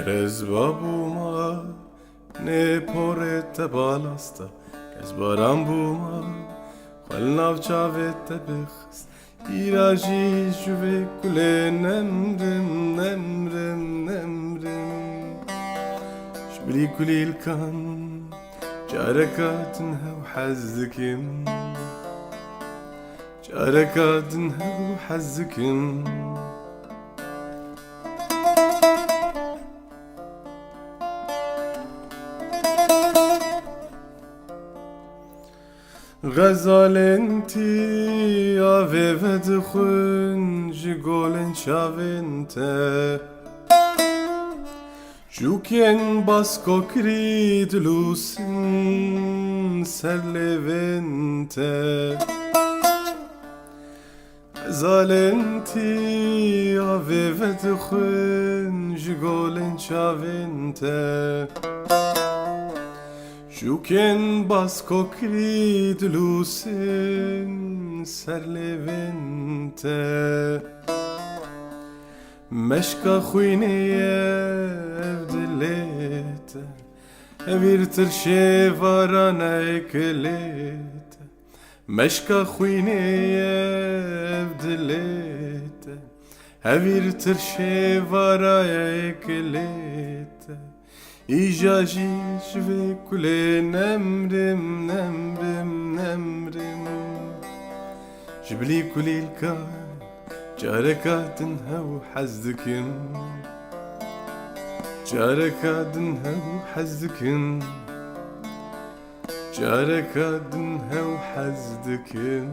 Kerez babuma ne porette balasta Kez baran buma Khal nav chavete bkhst İraji juve kule nemrim nemrim nemrim Şbli kulil kan Carekatın hev hazzikim Carekatın hev hazzikim غزالنتی آوه و دخون جگولن چاونته جوکن باسکو کرید لوسن سرلونته غزالنتی آوه و دخون جگولن چاونته Juken basko krid lusin serlevente Meşka khuyniye evdilete Evir tırşe varana eklete Meşka khuyniye evdilete Evir tırşe varana eklete İjajiş ve kule nemrim nemrim nemrim Jibli kulil kan Carekatın hev hazdikim Carekatın hev hazdikim Carekatın hev hazdikim